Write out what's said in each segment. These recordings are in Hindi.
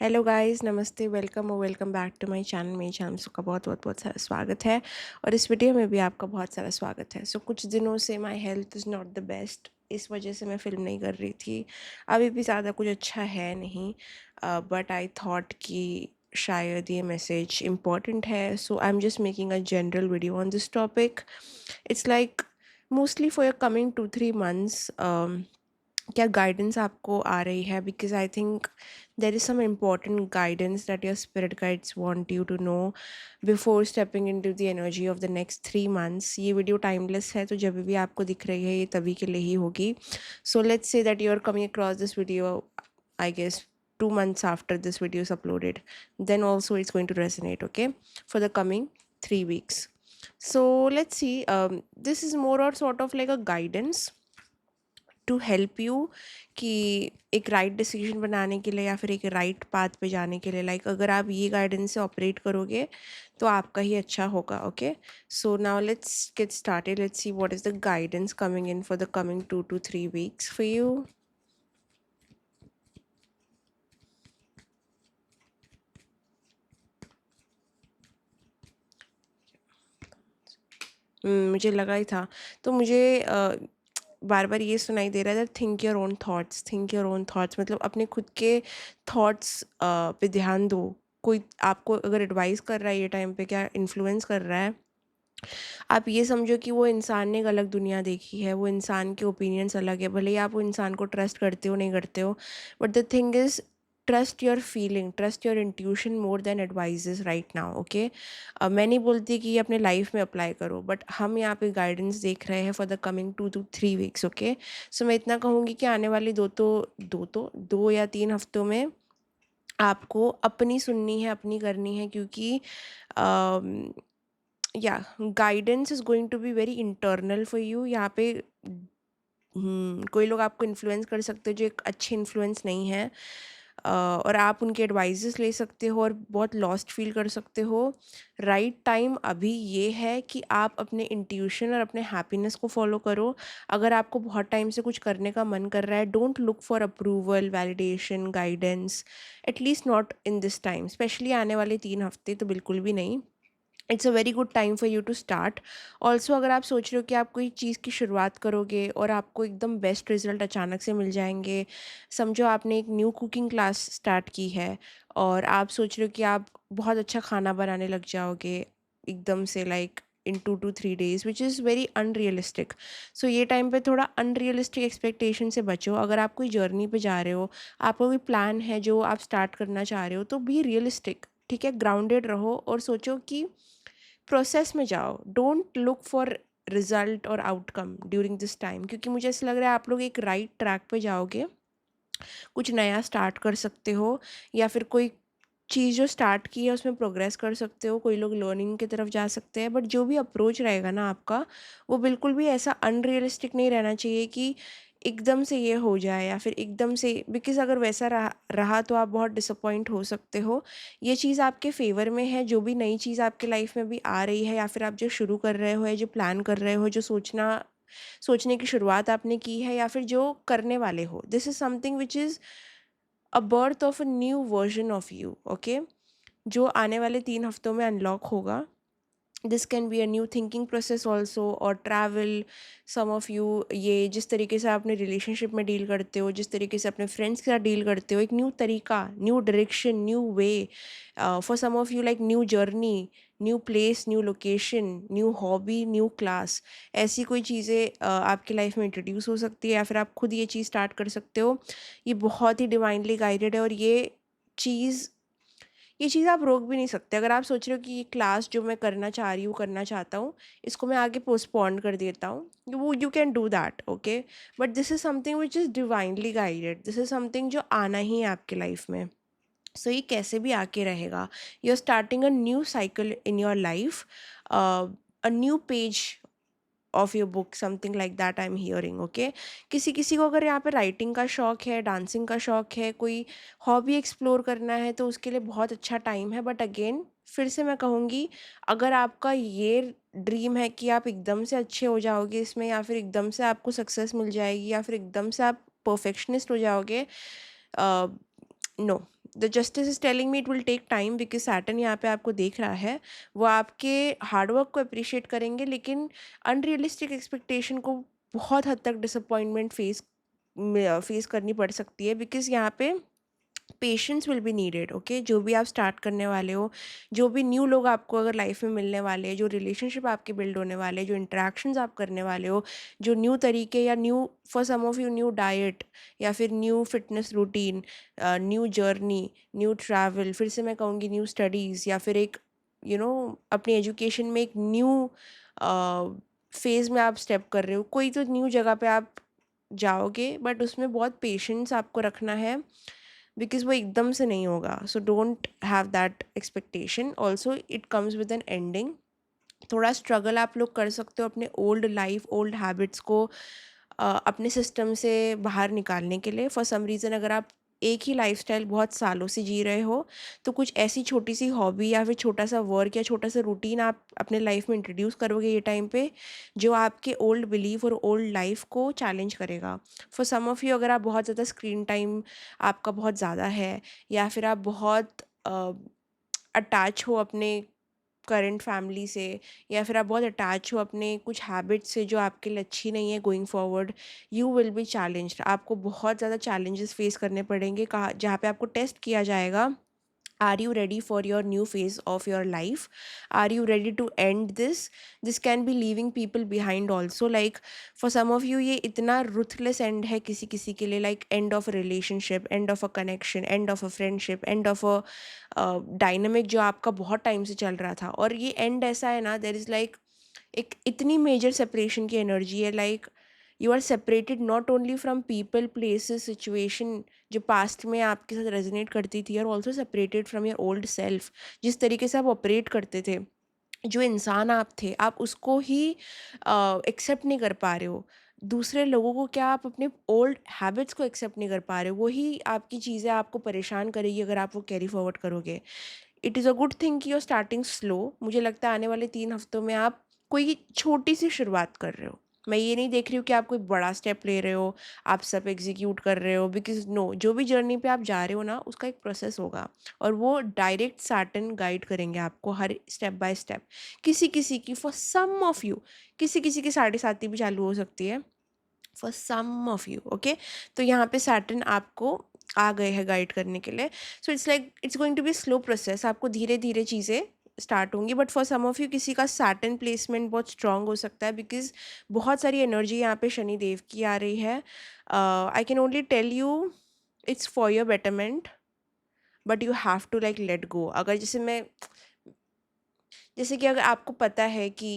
हेलो गाइस, नमस्ते, वेलकम और welcome back to my channel. मेरे चैनल का बहुत बहुत बहुत सारा स्वागत है और इस वीडियो में भी आपका बहुत सारा स्वागत है। कुछ दिनों से my health is not the best, इस वजह से मैं फ़िल्म नहीं कर रही थी। अभी भी ज़्यादा कुछ अच्छा है नहीं, बट आई थॉट कि शायद ये मैसेज इम्पॉर्टेंट है, so I am just making a general video on this topic. It's like mostly for your coming 2-3 months. क्या गाइडेंस आपको आ रही है? Because I think there is some important guidance that your spirit guides want you to know before stepping into the energy of the next 3 months. ये वीडियो टाइमलेस है, तो जब भी आपको दिख रही है ये तभी के लिए ही होगी। So let's say that you are coming across this video, I guess 2 months after this video is uploaded, then also it's going to resonate, okay, for the coming 3 weeks. So let's see, this is more or sort of like a guidance to help you कि एक राइट डिसीजन बनाने के लिए या फिर एक राइट पाथ पे जाने के लिए। लाइक अगर आप ये गाइडेंस से ऑपरेट करोगे तो आपका ही अच्छा होगा। Okay, so now let's get started. Let's see what is the guidance coming in for the coming 2 to 3 weeks for you. मुझे लगा ही था। तो मुझे बार बार ये सुनाई दे रहा था, think your own thoughts, think your own thoughts. मतलब अपने खुद के थॉट्स पे ध्यान दो। कोई आपको अगर एडवाइस कर रहा है ये टाइम पे, क्या इन्फ्लुएंस कर रहा है, आप ये समझो कि वो इंसान ने एक अलग दुनिया देखी है, वो इंसान के ओपिनियंस अलग है। भले ही आप वो इंसान को ट्रस्ट करते हो नहीं करते हो, but the thing is trust your feeling, trust your intuition more than advises right now. Okay, मैं नहीं बोलती कि ये अपने लाइफ में अप्लाई करो, बट हम यहाँ पे गाइडेंस देख रहे हैं for the coming 2 to 3 weeks। Okay, so मैं इतना कहूँगी कि आने वाली 2 या 3 हफ्तों में आपको अपनी सुननी है, अपनी करनी है, क्योंकि या guidance is going to be very internal for you. यहाँ पे कोई लोग आपको इन्फ्लुएंस कर सकते हो जो एक अच्छे इन्फ्लुएंस नहीं है, और आप उनके एडवाइजेस ले सकते हो और बहुत लॉस्ट फील कर सकते हो। राइट टाइम अभी ये है कि आप अपने इंट्यूशन और अपने हैप्पीनेस को फॉलो करो। अगर आपको बहुत टाइम से कुछ करने का मन कर रहा है, don't look for approval, validation, guidance, at least not in this time. Specially आने वाले 3 हफ्ते तो बिल्कुल भी नहीं। It's a very good time for you to start. Also अगर आप सोच रहे हो कि आप कोई चीज़ की शुरुआत करोगे और आपको एकदम बेस्ट रिजल्ट अचानक से मिल जाएंगे, समझो आपने एक न्यू कुकिंग क्लास स्टार्ट की है और आप सोच रहे हो कि आप बहुत अच्छा खाना बनाने लग जाओगे एकदम से, like in 2 to 3 days, which is very unrealistic. So ये टाइम पे थोड़ा अनरियलिस्टिक एक्सपेक्टेशन से बचो। अगर आप कोई जर्नी पे जा रहे हो, आपका कोई प्लान है जो आप स्टार्ट करना चाह रहे हो, तो बी रियलिस्टिक, ठीक है, ग्राउंडेड रहो और सोचो कि प्रोसेस में जाओ। डोंट लुक फॉर रिजल्ट और आउटकम ड्यूरिंग दिस टाइम, क्योंकि मुझे ऐसा लग रहा है आप लोग एक राइट ट्रैक पे जाओगे, कुछ नया स्टार्ट कर सकते हो, या फिर कोई चीज़ जो स्टार्ट की है उसमें प्रोग्रेस कर सकते हो। कोई लोग लर्निंग की तरफ जा सकते हैं, बट जो भी अप्रोच रहेगा ना आपका, वो बिल्कुल भी ऐसा अनरियलिस्टिक नहीं रहना चाहिए कि एकदम से ये हो जाए या फिर एकदम से, बिकॉज अगर वैसा रहा तो आप बहुत डिसअपॉइंट हो सकते हो। ये चीज़ आपके फेवर में है, जो भी नई चीज़ आपके लाइफ में भी आ रही है या फिर आप जो शुरू कर रहे हो या जो प्लान कर रहे हो, जो सोचने की शुरुआत आपने की है या फिर जो करने वाले हो, this is something which is a birth of a new version of you. Okay, जो आने वाले 3 हफ्तों में अनलॉक होगा। This can be a new thinking process also, और ट्रैवल। सम ऑफ यू, ये जिस तरीके से आप अपने रिलेशनशिप में डील करते हो, जिस तरीके से अपने फ्रेंड्स के साथ डील करते हो, एक न्यू तरीका, new direction, new way. For some of you like new journey, new place, new location, new hobby, new class. ऐसी कोई चीज़ें आपकी लाइफ में इंट्रोड्यूस हो सकती है या फिर आप खुद ये चीज़ स्टार्ट कर सकते हो। ये बहुत ही डिवाइनली गाइडेड है, और चीज़ ये चीज़ आप रोक भी नहीं सकते। अगर आप सोच रहे हो कि ये क्लास जो मैं करना चाह रही हूँ, करना चाहता हूँ, इसको मैं आगे पोस्टपोन कर देता हूँ, वो you can do that. Okay, but this is something which is divinely guided. This is something जो आना ही है आपके लाइफ में। सो ये कैसे भी आके रहेगा। You are starting a new cycle in your life, a new page of your book, something like that I am hearing. Okay, किसी किसी को अगर यहाँ पे राइटिंग का शौक है, डांसिंग का शौक है, कोई हॉबी एक्सप्लोर करना है, तो उसके लिए बहुत अच्छा टाइम है। बट अगेन फिर से मैं कहूँगी, अगर आपका ये ड्रीम है कि आप एकदम से अच्छे हो जाओगे इसमें, या फिर एकदम से आपको सक्सेस मिल जाएगी, या फिर एकदम से आप परफेक्शनिस्ट हो जाओगे, no, the justice is telling me it will take time, because Saturn यहाँ पे आपको देख रहा है, वो आपके हार्डवर्क को अप्रिशिएट करेंगे, लेकिन अनरियलिस्टिक एक्सपेक्टेशन को बहुत हद तक डिसअपॉइंटमेंट फेस करनी पड़ सकती है, बिकॉज यहाँ पे patience will be needed. Okay, जो भी आप स्टार्ट करने वाले हो, जो भी न्यू लोग आपको अगर लाइफ में मिलने वाले हैं, जो रिलेशनशिप आपके बिल्ड होने वाले हैं, जो इंटरेक्शंस आप करने वाले हो, जो न्यू तरीके या new for some of you new diet या फिर new fitness routine, new journey, new travel, फिर से मैं कहूँगी न्यू स्टडीज़, या फिर एक अपनी एजुकेशन में एक न्यू फेज़ में आप स्टेप कर रहे हो, कोई तो न्यू जगह पे आप जाओगे, बट उसमें बहुत पेशेंस आपको रखना है, बिकॉज वो एकदम से नहीं होगा। So don't have that expectation. Also it comes with an ending. थोड़ा स्ट्रगल आप लोग कर सकते हो अपने ओल्ड लाइफ, ओल्ड हैबिट्स को अपने सिस्टम से बाहर निकालने के लिए। फॉर सम रीज़न अगर आप एक ही लाइफस्टाइल बहुत सालों से जी रहे हो, तो कुछ ऐसी छोटी सी हॉबी या फिर छोटा सा वर्क या छोटा सा रूटीन आप अपने लाइफ में इंट्रोड्यूस करोगे ये टाइम पे, जो आपके ओल्ड बिलीफ और ओल्ड लाइफ को चैलेंज करेगा। फॉर सम ऑफ यू, अगर आप बहुत ज़्यादा स्क्रीन टाइम आपका बहुत ज़्यादा है, या फिर आप बहुत अटैच हो अपने करंट फैमिली से, या फिर आप बहुत अटैच हो अपने कुछ हैबिट्स से जो आपके लिए अच्छी नहीं है going forward, you will B challenged. आपको बहुत ज़्यादा चैलेंजेस फेस करने पड़ेंगे, कहा जहाँ पे आपको टेस्ट किया जाएगा, are you ready for your new phase of your life, are you ready to end this can be leaving people behind also. Like for some of you ये इतना रुथलेस एंड है किसी किसी के लिए, like end of a relationship, end of a connection, end of a friendship, end of a dynamic जो आपका बहुत टाइम से चल रहा था। और ये एंड ऐसा है ना, देर इज़ लाइक एक इतनी मेजर सेपरेशन की एनर्जी है, like you are separated not only from people, places, situation जो पास्ट में आपके साथ रेजोनेट करती थी, और also separated from your old self. जिस तरीके से आप ऑपरेट करते थे, जो इंसान आप थे, आप उसको ही एक्सेप्ट नहीं कर पा रहे हो। दूसरे लोगों को क्या, आप अपने ओल्ड हैबिट्स को एक्सेप्ट नहीं कर पा रहे हो। वही आपकी चीज़ें आपको परेशान करेगी अगर आप वो कैरी फॉरवर्ड करोगे। It is a good thing कि यू आर स्टार्टिंग स्लो। मुझे लगता है आने वाले 3 हफ्तों में आप कोई छोटी सी शुरुआत कर रहे हो। मैं ये नहीं देख रही हूँ कि आप कोई बड़ा स्टेप ले रहे हो, आप सब एग्जीक्यूट कर रहे हो, बिकॉज नो, जो भी जर्नी पे आप जा रहे हो ना, उसका एक प्रोसेस होगा, और वो डायरेक्ट सैटर्न गाइड करेंगे आपको हर स्टेप बाय स्टेप। किसी किसी की, फॉर सम ऑफ यू, किसी किसी की 7:30 भी चालू हो सकती है, for some of you. Okay, तो यहाँ पे सैटर्न आपको आ गए हैं गाइड करने के लिए। So it's like it's going to be slow process, आपको धीरे धीरे चीज़ें स्टार्ट होंगी। But for some of you किसी का सैटर्न प्लेसमेंट बहुत स्ट्रांग हो सकता है, बिकॉज बहुत सारी एनर्जी यहाँ पे शनिदेव की आ रही है। I can only tell you it's for your betterment, but you have to like let go. अगर जैसे कि अगर आपको पता है कि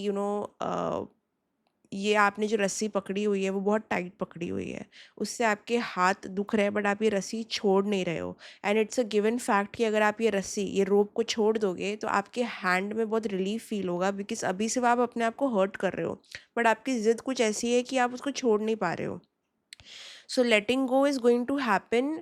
ये आपने जो रस्सी पकड़ी हुई है वो बहुत टाइट पकड़ी हुई है, उससे आपके हाथ दुख रहे हैं, बट आप ये रस्सी छोड़ नहीं रहे हो। And it's a given fact कि अगर आप ये रोप को छोड़ दोगे तो आपके हैंड में बहुत रिलीफ फील होगा, बिकॉज अभी सिर्फ आप अपने आप को हर्ट कर रहे हो, बट आपकी ज़िद कुछ ऐसी है कि आप उसको छोड़ नहीं पा रहे हो। So letting go is going to happen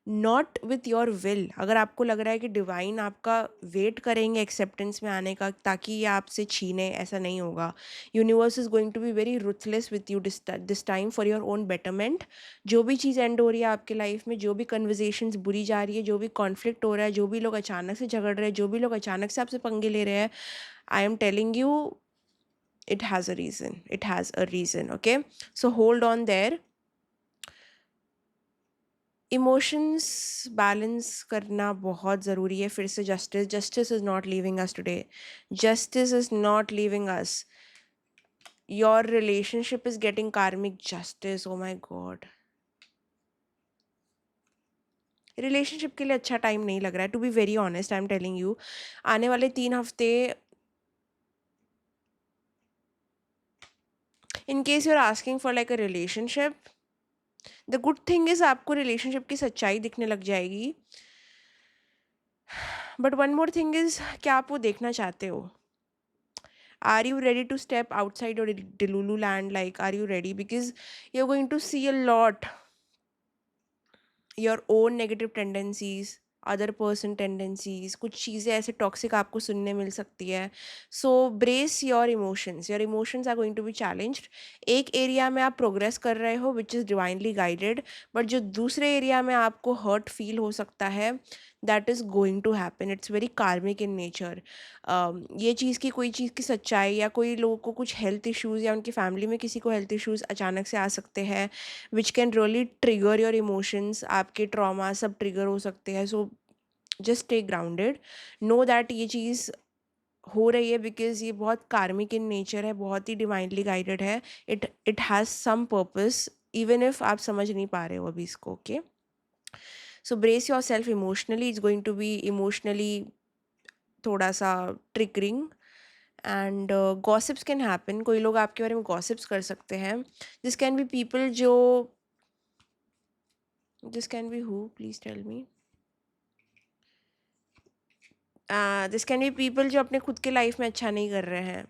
not with your will. अगर आपको लग रहा है कि डिवाइन आपका वेट करेंगे एक्सेप्टेंस में आने का ताकि ये आपसे छीने, ऐसा नहीं होगा। Universe is going to be very ruthless with you this time for your own betterment. जो भी चीज़ एंड हो रही है आपके लाइफ में, जो भी कन्वर्जेशंस बुरी जा रही है, जो भी कॉन्फ्लिक्ट हो रहा है, जो भी लोग अचानक से झगड़ रहे हैं, जो भी लोग अचानक से आपसे पंगे ले रहे हैं, आई am telling you it has a reason, it has a reason। okay, so hold on there। Emotions balance करना बहुत ज़रूरी है। फिर से justice is not leaving us today, justice is not leaving us. Your relationship is getting karmic justice. Oh my god, relationship के लिए अच्छा टाइम नहीं लग रहा है, to be very honest. I am telling you, आने वाले 3 हफ्ते, in case you are asking for like a relationship, the good thing is आपको रिलेशनशिप की सच्चाई दिखने लग जाएगी। But one more thing is, क्या आप वो देखना चाहते हो? Are you ready to step outside your delulu land? Like, are you ready? Because you're going to see a lot your own negative tendencies, other person tendencies, कुछ चीज़ें ऐसे टॉक्सिक आपको सुनने मिल सकती है. So brace your emotions are going to be challenged. एक एरिया में आप प्रोग्रेस कर रहे हो which is divinely guided, but जो दूसरे एरिया में आपको हर्ट फील हो सकता है, that is going to happen. It's very karmic in nature. ये चीज़ की, कोई चीज़ की सच्चाई, या कोई लोगों को कुछ हेल्थ इश्यूज़ या उनकी फैमिली में किसी को हेल्थ इश्यूज़ अचानक से आ सकते हैं, which can really trigger your emotions. आपके ट्रॉमा सब ट्रिगर हो सकते हैं. So just stay grounded. Know that ये चीज़ हो रही है बिकॉज ये बहुत कार्मिक इन नेचर है, बहुत ही डिवाइनली गाइडेड है. It has some purpose, even if आप समझ नहीं पा रहे हो अभी इसको. Okay, so brace your self emotionally. It's going to be emotionally थोड़ा सा triggering. And gossips can happen. कोई लोग आपके बारे में गॉसिप्स कर सकते हैं. दिस कैन बी पीपल जो, this can be who, please tell me. This can be people जो अपने खुद के लाइफ में अच्छा नहीं कर रहे हैं.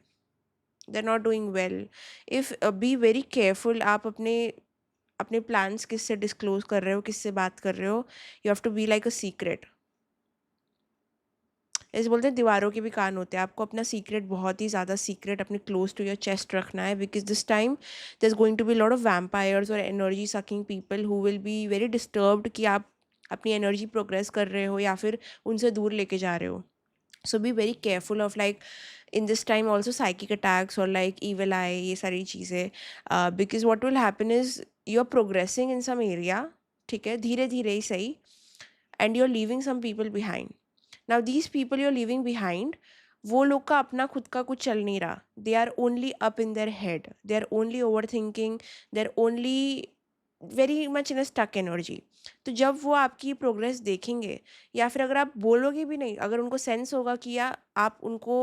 They are not doing well. If be very careful. आप अपने अपने प्लान्स किससे डिस्क्लोज कर रहे हो, किससे बात कर रहे हो. You have to be like a secret. ऐसे बोलते हैं दीवारों के भी कान होते हैं. आपको अपना सीक्रेट बहुत ही ज़्यादा सीक्रेट अपने क्लोज टू योर चेस्ट रखना है, because this time there is going to be lot of vampires और energy sucking people who will be very disturbed कि आप अपनी एनर्जी प्रोग्रेस कर रहे हो या फिर उनसे दूर लेके जा रहे हो. So be very careful of like in this time also psychic attacks और लाइक ईवल आई, ये सारी चीज़ें. Because what will happen is you are progressing in some area, ठीक है, धीरे धीरे ही सही, and you are leaving some people behind. Now these people you are living behind, वो लोग का अपना खुद का कुछ चल नहीं रहा. They are only up in their head, they are only over thinking, they are only very much in a stuck energy. तो जब वो आपकी प्रोग्रेस देखेंगे, या फिर अगर आप बोलोगे भी नहीं, अगर उनको सेंस होगा कि या आप उनको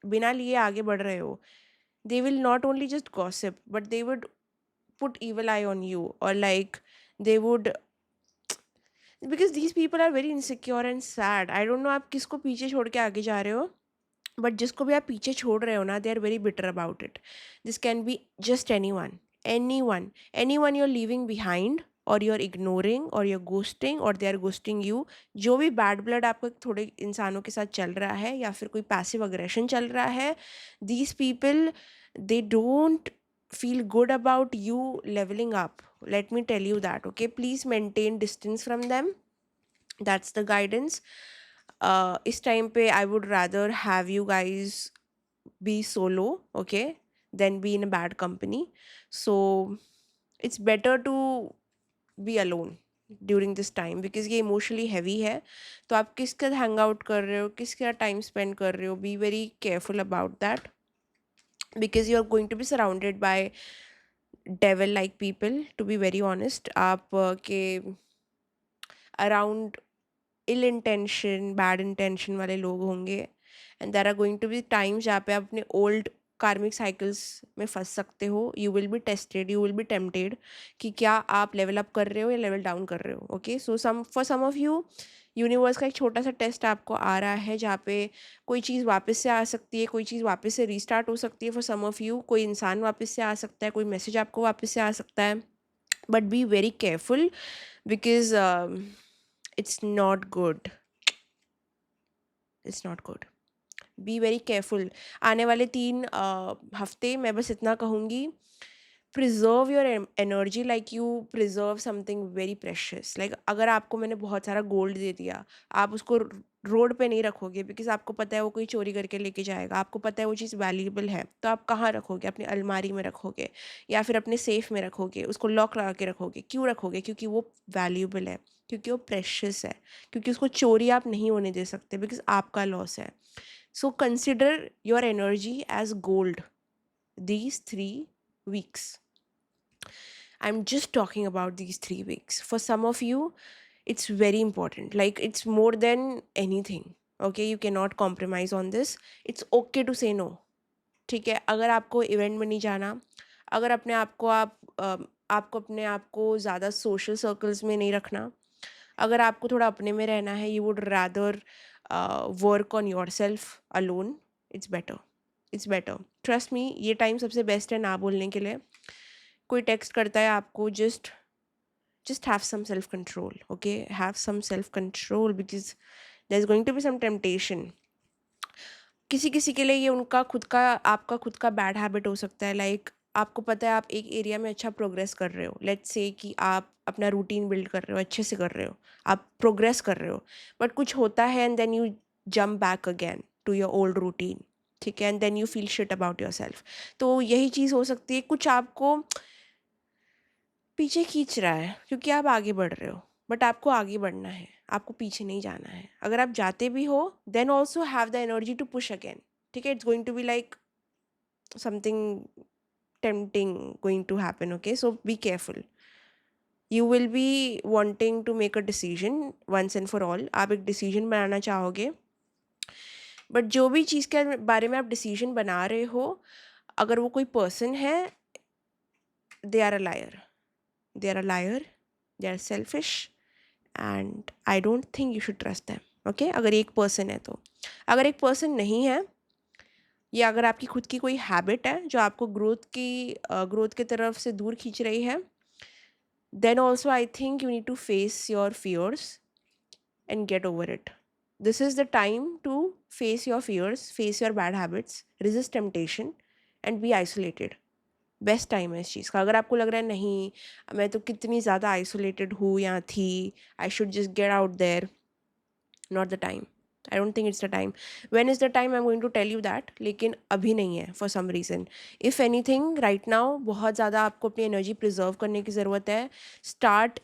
बिना लिए आगे बढ़ रहे हो, they will not only just gossip but they would put evil eye on you, or like they would, because these people are very insecure and sad. I don't know आप किसको पीछे छोड़ के आगे जा रहे हो, बट जिसको भी आप पीछे छोड़ रहे हो ना, they are very bitter about it. This can be just any one you are leaving behind, और यू आर इग्नोरिंग, और यू आर गोस्टिंग, और दे आर गोस्टिंग यू. जो भी बैड ब्लड आपको थोड़े इंसानों के साथ चल रहा है, या फिर कोई पैसिव अग्रेशन चल रहा है, these people, they don't feel good about you leveling up. Let me tell you that. Okay, please maintain distance from them. That's the guidance. इस टाइम पे I would rather have you guys be solo, okay, than be in a bad company. So it's better to be alone during this time, because ये emotionally heavy है. तो आप किसके साथ hang out कर रहे हो, किसके साथ time spend कर रहे हो, be very careful about that, because you are going to be surrounded by devil like people, to be very honest. आप के around ill intention, bad intention वाले लोग होंगे, and there are going to be times जहाँ पे आप अपने old karmic cycles में फंस सकते हो. You will be tested, you will be tempted कि क्या आप level up कर रहे हो या level down कर रहे हो. Okay, so for some of you, universe का एक छोटा सा टेस्ट आपको आ रहा है, जहाँ पे कोई चीज़ वापस से आ सकती है, कोई चीज़ वापस से रीस्टार्ट हो सकती है. फॉर सम ऑफ यू कोई इंसान वापस से आ सकता है, कोई मैसेज आपको वापस से आ सकता है. But B very careful, because it's not good. It's not good. B very careful. आने वाले 3 हफ्ते मैं बस इतना कहूँगी, preserve your energy like you preserve something very precious. Like अगर आपको मैंने बहुत सारा गोल्ड दे दिया, आप उसको रोड पे नहीं रखोगे, बिकॉज आपको पता है वो कोई चोरी करके लेके जाएगा. आपको पता है वो चीज़ वैल्यूएबल है, तो आप कहाँ रखोगे? अपनी अलमारी में रखोगे, या फिर अपने सेफ में रखोगे, उसको लॉक लगा के रखोगे. क्यों रखोगे? क्योंकि वो वैल्यूएबल है, क्योंकि वो प्रेशियस है, क्योंकि उसको चोरी आप नहीं होने दे सकते, बिकॉज आपका लॉस है. So consider your energy as gold these 3 weeks. I'm just talking about these 3 weeks. For some of you, it's very important. Like, it's more than anything. Okay, you cannot compromise on this. It's okay to say no. ठीक है, अगर आपको इवेंट में नहीं जाना, अगर अपने आप को आपको अपने आप को ज़्यादा सोशल सर्कल्स में नहीं रखना, अगर आपको थोड़ा अपने में रहना है, you would rather work on your self alone. It's better. It's better. Trust me, ये टाइम सबसे बेस्ट है ना बोलने के लिए. कोई टेक्स्ट करता है आपको, just just have some self control, okay? Have some self control because there's going to be some temptation. किसी किसी के लिए ये उनका खुद का, आपका खुद का बैड हैबिट हो सकता है। लाइक आपको पता है आप एक एरिया में अच्छा प्रोग्रेस कर रहे हो, लेट्स से कि आप अपना रूटीन बिल्ड कर रहे हो, अच्छे से कर रहे हो, आप प्रोग्रेस कर रहे हो, बट कुछ होता है and then you jump back again to your old routine, ठीक है, and then you feel shit about your self. तो यही चीज़ हो सकती है, कुछ आपको पीछे खींच रहा है क्योंकि आप आगे बढ़ रहे हो, बट आपको आगे बढ़ना है, आपको पीछे नहीं जाना है। अगर आप जाते भी हो then also have the energy to push again, ठीक है? It's going to be like something tempting going to happen, okay? So be careful. You will be wanting to make a decision once and for all. आप एक डिसीजन बनाना चाहोगे, बट जो भी चीज़ के बारे में आप डिसीजन बना रहे हो, अगर वो कोई पर्सन है, they are a liar, they are a liar, they are selfish and I don't think you should trust them, okay? अगर एक पर्सन है तो। अगर एक पर्सन नहीं है, या अगर आपकी खुद की कोई हैबिट है जो आपको ग्रोथ की तरफ से दूर खींच रही है, then also I think you need to face your fears and get over it. This is the time to face your fears, face your bad habits, resist temptation and be isolated. Best time है इस चीज़ का। अगर आपको लग रहा है नहीं, मैं तो कितनी ज़्यादा आइसोलेटेड हूँ या थी, I should just get out there, not the time. I don't think it's the time. When is the time I am going to tell you that, लेकिन अभी नहीं है for some reason. If anything right now बहुत ज़्यादा आपको अपनी एनर्जी प्रिजर्व करने की ज़रूरत है। Start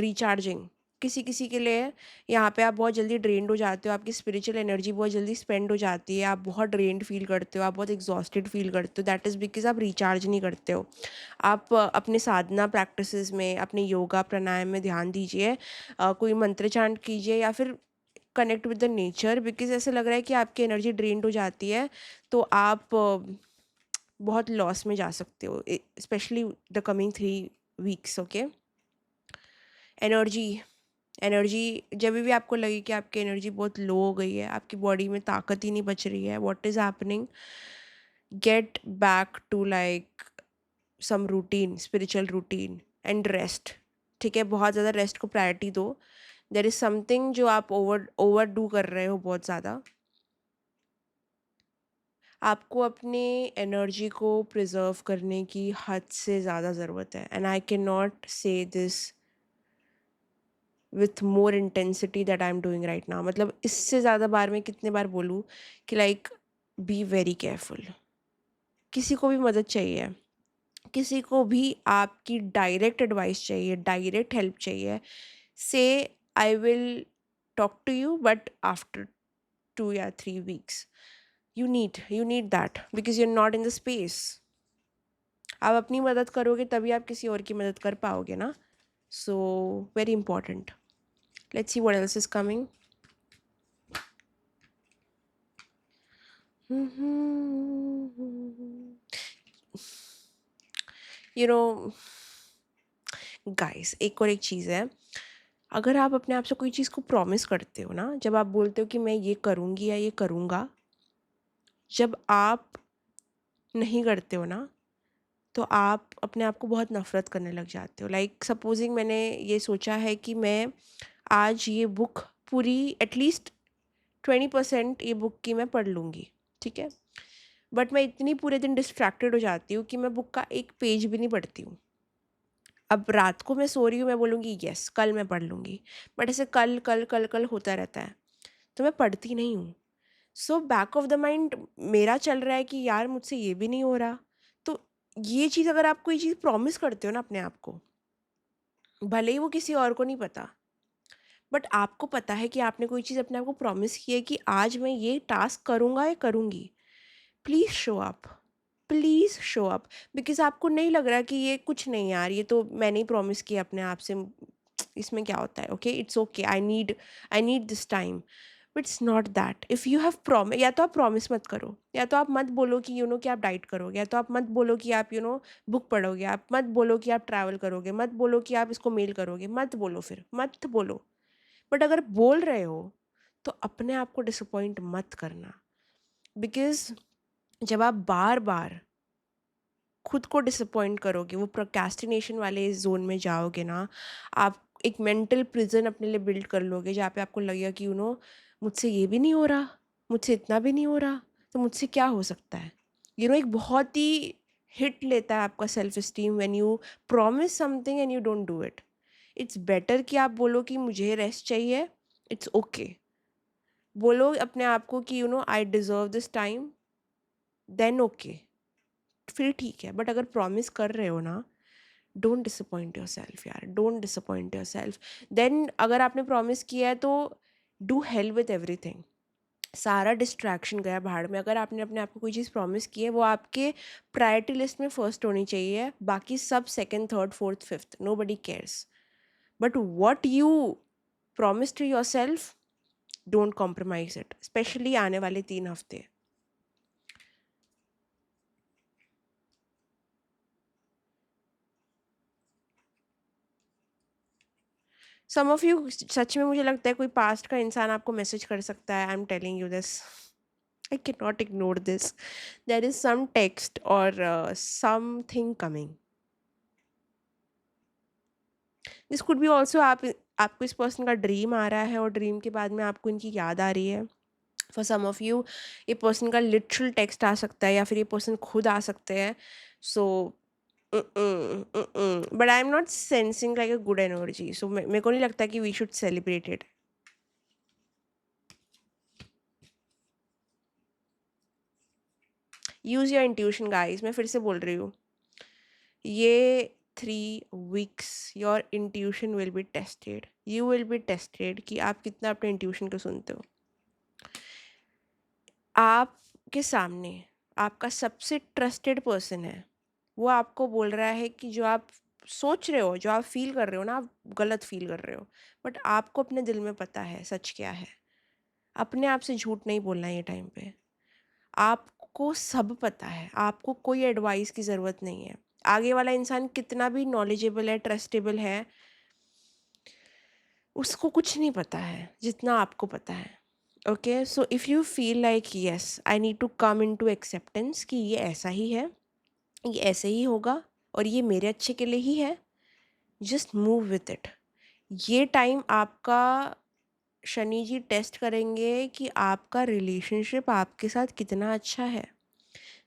recharging. किसी किसी के लिए यहाँ पे आप बहुत जल्दी ड्रेन्ड हो जाते हो, आपकी स्पिरिचुअल एनर्जी बहुत जल्दी स्पेंड हो जाती है, आप बहुत ड्रेन्ड फील करते हो, आप बहुत एग्जॉस्टेड फील करते हो। दैट इज़ बिकॉज आप रिचार्ज नहीं करते हो। आप अपने साधना प्रैक्टिसेस में, अपने योगा प्राणायाम में ध्यान दीजिए, कोई मंत्र चांट कीजिए या फिर connect with the nature, because ऐसे लग रहा है कि आपकी एनर्जी ड्रेन्ड हो जाती है, तो आप बहुत लॉस में जा सकते हो, specially the coming 3 weeks, okay? Energy, energy जब भी आपको लगे कि आपकी एनर्जी बहुत लो हो गई है, आपकी बॉडी में ताकत ही नहीं बच रही है, what is happening, get back to like some routine, spiritual routine and rest, ठीक है? बहुत ज़्यादा रेस्ट को प्रायोरिटी दो। देयर इज़ समथिंग जो आप ओवर डू कर रहे हो बहुत ज़्यादा। आपको अपने एनर्जी को प्रिजर्व करने की हद से ज़्यादा ज़रूरत है, एंड आई कैन नॉट से this with more intensity that I am doing right now. मतलब इससे ज़्यादा बार मैं कितने बार बोलूँ कि लाइक बी वेरी केयरफुल। किसी को भी मदद चाहिए, किसी को भी आपकी डायरेक्ट एडवाइस चाहिए, डायरेक्ट हेल्प चाहिए, so I will talk to you but after 2 या 3 weeks. you need that because you're not in the space. आप अपनी मदद करोगे तभी आप किसी और की मदद कर पाओगे ना। So very important. Let's see what else is coming. You know guys, एक और एक चीज़ है, अगर आप अपने आप से कोई चीज़ को प्रॉमिस करते हो ना, जब आप बोलते हो कि मैं ये करूँगी या ये करूँगा, जब आप नहीं करते हो ना, तो आप अपने आप को बहुत नफ़रत करने लग जाते हो। लाइक सपोजिंग मैंने ये सोचा है कि मैं आज ये बुक पूरी एटलीस्ट 20% ये बुक की मैं पढ़ लूँगी, ठीक है? बट मैं इतनी पूरे दिन डिस्ट्रैक्टेड हो जाती हूँ कि मैं बुक का एक पेज भी नहीं पढ़ती हूँ। अब रात को मैं सो रही हूँ, मैं बोलूँगी यस कल मैं पढ़ लूँगी, बट ऐसे कल कल कल कल होता रहता है, तो मैं पढ़ती नहीं हूँ। So back of the mind मेरा चल रहा है कि यार मुझसे ये भी नहीं हो रहा। तो ये चीज़, अगर आप कोई चीज़ प्रॉमिस करते हो ना अपने आप को, भले ही वो किसी और को नहीं पता, बट आपको पता है कि आपने कोई चीज़ अपने आप को प्रॉमिस की है कि आज मैं ये टास्क करूँगा या करूँगी, please show up, please show up. Because आपको नहीं लग रहा कि ये कुछ नहीं यार, ये तो मैंने ही प्रॉमिस किया अपने आप से, इसमें क्या होता है, okay it's okay, I need this time. But it's not that. If you have promise, या तो आप प्रॉमिस मत करो, या तो आप मत बोलो कि कि आप डाइट करोगे, या तो आप मत बोलो कि आप बुक पढ़ोगे, आप मत बोलो कि आप ट्रैवल करोगे, मत बोलो कि आप इसको मेल करोगे, मत बोलो, फिर मत बोलो। बट अगर बोल रहे हो तो अपने आप को डिसअपॉइंट मत करना, बिकॉज़ जब आप बार बार खुद को डिसअपॉइंट करोगे, वो प्रोक्रेस्टिनेशन वाले ज़ोन में जाओगे ना, आप एक मेंटल प्रिज़न अपने लिए बिल्ड कर लोगे जहाँ पे आपको लगेगा कि मुझसे ये भी नहीं हो रहा, मुझसे इतना भी नहीं हो रहा, तो मुझसे क्या हो सकता है? एक बहुत ही हिट लेता है आपका self esteem when you promise something and you don't do it. It's better कि आप बोलो कि मुझे रेस्ट चाहिए, इट्स ओके। बोलो अपने आप को कि I deserve this time, then okay, फिर ठीक है। बट अगर प्रॉमिस कर रहे हो ना, डोंट डिसअपॉइंट योरसेल्फ यार, डोंट डिसअपॉइंट योरसेल्फ। देन अगर आपने प्रॉमिस किया है तो डू हेल विथ एवरीथिंग। सारा डिस्ट्रैक्शन गया भाड़ में। अगर आपने अपने आप को कोई चीज़ प्रॉमिस की है, वो आपके प्रायोरिटी लिस्ट में फर्स्ट होनी चाहिए, बाकी सब second, third, fourth, fifth, nobody cares. But what you promise to yourself, don't compromise it, specially आने वाले 3 हफ्ते। सम ऑफ यू, सच में मुझे लगता है कोई पास्ट का इंसान आपको मैसेज कर सकता है। I am telling you this, I can not ignore this. There is some text और something coming. This could be also, आपको इस पर्सन का ड्रीम आ रहा है और ड्रीम के बाद में आपको इनकी याद आ रही है। फॉर सम ऑफ यू ये पर्सन का लिटरल टेक्स्ट आ सकता है, या फिर ये पर्सन खुद आ सकते हैं। So but I am not sensing like a good energy, so मेरे को नहीं लगता कि we should celebrate it. Use your intuition guys, मैं फिर से बोल रही हूँ, ये 3 weeks your intuition will be tested, you will be tested कि आप कितना अपने इंट्यूशन को सुनते हो। आपके सामने आपका सबसे ट्रस्टेड पर्सन है, वो आपको बोल रहा है कि जो आप सोच रहे हो, जो आप फील कर रहे हो ना, आप गलत फील कर रहे हो। बट आपको अपने दिल में पता है सच क्या है। अपने आप से झूठ नहीं बोलना है ये टाइम पे। आपको सब पता है, आपको कोई एडवाइस की ज़रूरत नहीं है। आगे वाला इंसान कितना भी नॉलेजेबल है, ट्रस्टेबल है, उसको कुछ नहीं पता है जितना आपको पता है। Okay, so if you feel like yes I need to come in to acceptance कि ये ऐसा ही है, ये ऐसे ही होगा और ये मेरे अच्छे के लिए ही है, जस्ट मूव विथ इट। ये टाइम आपका शनि जी टेस्ट करेंगे कि आपका रिलेशनशिप आपके साथ कितना अच्छा है।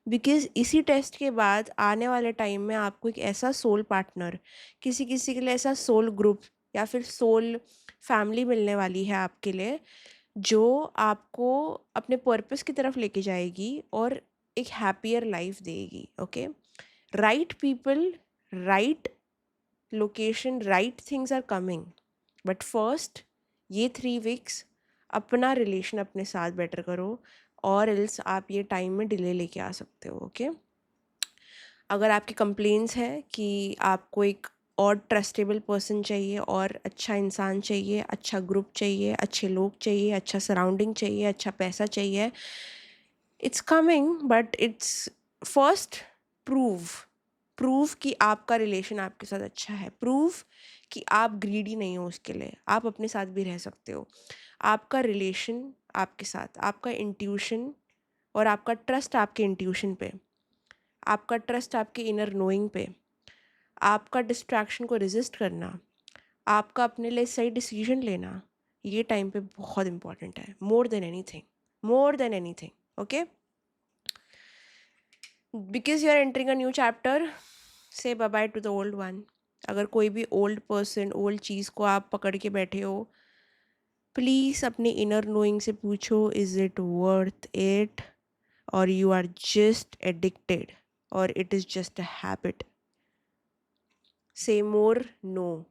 बिकॉज़ इसी टेस्ट के बाद आने वाले टाइम में आपको एक ऐसा सोल पार्टनर, किसी किसी के लिए ऐसा सोल ग्रुप या फिर सोल फैमिली मिलने वाली है आपके लिए, जो आपको अपने पर्पस की तरफ लेके जाएगी और एक हैप्पियर लाइफ देगी। Okay, right people, right location, right things are coming. But first ये 3 weeks अपना रिलेशन अपने साथ बेटर करो, और एल्स आप ये टाइम में डिले लेके आ सकते हो। ओके, अगर आपकी कंप्लेंट्स है कि आपको एक और ट्रस्टेबल पर्सन चाहिए, और अच्छा इंसान चाहिए, अच्छा ग्रुप चाहिए, अच्छे लोग चाहिए, अच्छा सराउंडिंग चाहिए, अच्छा पैसा चाहिए, it's coming. But it's first prove prove कि आपका रिलेशन आपके साथ अच्छा है। प्रूव कि आप ग्रीडी नहीं हो उसके लिए, आप अपने साथ भी रह सकते हो। आपका रिलेशन आपके साथ, आपका इंट्यूशन और आपका ट्रस्ट आपके इंट्यूशन पे, आपका ट्रस्ट आपके इनर नोइंग पे, आपका डिस्ट्रैक्शन को रेजिस्ट करना, आपका अपने लिए सही डिसीजन लेना, ये टाइम पे बहुत इंपॉर्टेंट है, more than anything, more than anything. Okay, because you are entering a new chapter, say bye bye to the old one. अगर कोई भी ओल्ड पर्सन, ओल्ड चीज़ को आप पकड़ के बैठे हो, प्लीज़ अपने इनर नोइंग से पूछो, इज़ इट वर्थ इट, और यू आर जस्ट एडिक्टेड, और it is just a habit. से मोर नो।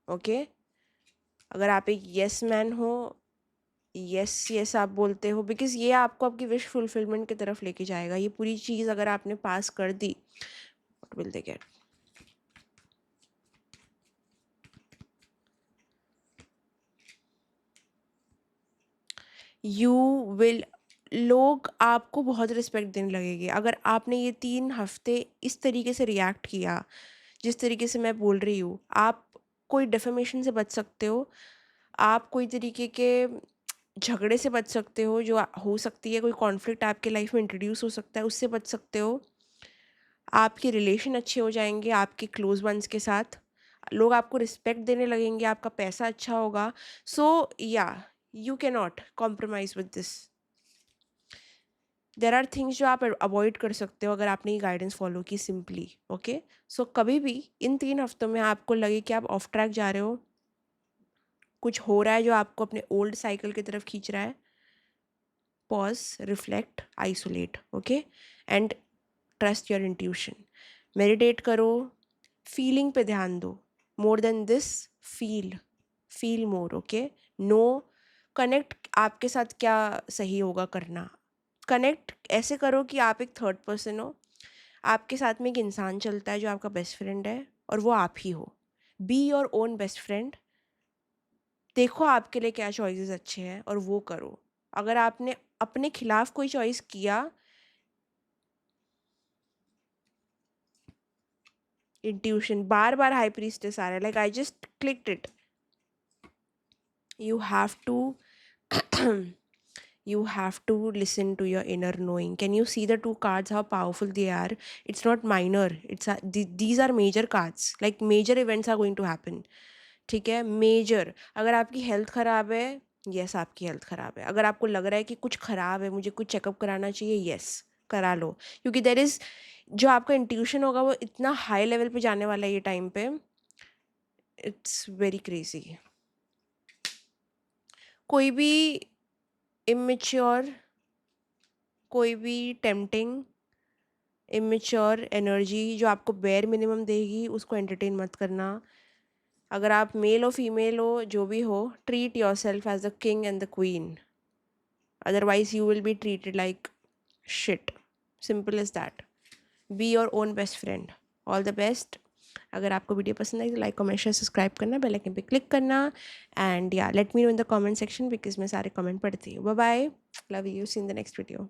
ओके, अगर आप एक येस मैन हो, यस यस आप बोलते हो, बिकॉज ये आपको आपकी विश फुलफिलमेंट की तरफ लेके जाएगा। ये पूरी चीज़ अगर आपने पास कर दी, what will they get? You will, लोग आपको बहुत रिस्पेक्ट देने लगेंगे अगर आपने ये 3 हफ्ते इस तरीके से रिएक्ट किया जिस तरीके से मैं बोल रही हूँ। आप कोई डेफेमेशन से बच सकते हो, आप कोई तरीके के झगड़े से बच सकते हो जो हो सकती है, कोई कॉन्फ्लिक्ट आपके लाइफ में इंट्रोड्यूस हो सकता है, उससे बच सकते हो। आपके रिलेशन अच्छे हो जाएंगे आपके क्लोज वंस के साथ, लोग आपको रिस्पेक्ट देने लगेंगे, आपका पैसा अच्छा होगा। सो या you can not compromise with this. There are things जो आप अवॉइड कर सकते हो अगर आपने ये गाइडेंस फॉलो की सिंपली। ओके, सो कभी भी इन 3 हफ्तों में आपको लगे कि आप ऑफ ट्रैक जा रहे हो, कुछ हो रहा है जो आपको अपने ओल्ड साइकिल की तरफ खींच रहा है, pause, reflect, isolate. Okay, and trust your intuition. Meditate करो, फीलिंग पे ध्यान दो, more than this, feel more. Okay, no, connect आपके साथ क्या सही होगा करना। कनेक्ट ऐसे करो कि आप एक थर्ड पर्सन हो, आपके साथ में एक इंसान चलता है जो आपका बेस्ट फ्रेंड है और वो आप ही हो। B your own best friend. देखो आपके लिए क्या चॉइसेस अच्छे हैं और वो करो। अगर आपने अपने खिलाफ कोई चॉइस किया, इंट्यूशन बार बार हाई प्रीस्टेस आ रहा है, like I just clicked it. You have to you have to listen to your inner knowing. Can you see the 2 cards, how powerful they are? It's not minor, these are major cards, like major events are going to happen. ठीक है, मेजर। अगर आपकी हेल्थ ख़राब है, यस आपकी हेल्थ ख़राब है। अगर आपको लग रहा है कि कुछ ख़राब है, मुझे कुछ चेकअप कराना चाहिए, यस करा लो, क्योंकि देर इज़ जो आपका इंट्यूशन होगा वो इतना हाई लेवल पे जाने वाला है ये टाइम पे, इट्स वेरी क्रेजी। कोई भी इमेच्योर, कोई भी टेम्पटिंग इमेच्योर एनर्जी जो आपको बेयर मिनिमम देगी उसको एंटरटेन मत करना। अगर आप मेल हो फीमेल हो जो भी हो, treat your self as the king and the queen, otherwise you will be treated like shit. Simple is that. Be your own best friend. All the best. अगर आपको वीडियो पसंद आई तो लाइक कमेंट शेयर सब्सक्राइब करना, बेल आइकन पे क्लिक करना, एंड या let me know in the comment section because मैं सारे कमेंट पढ़ती हूँ। Bye bye, love you, see in the next video.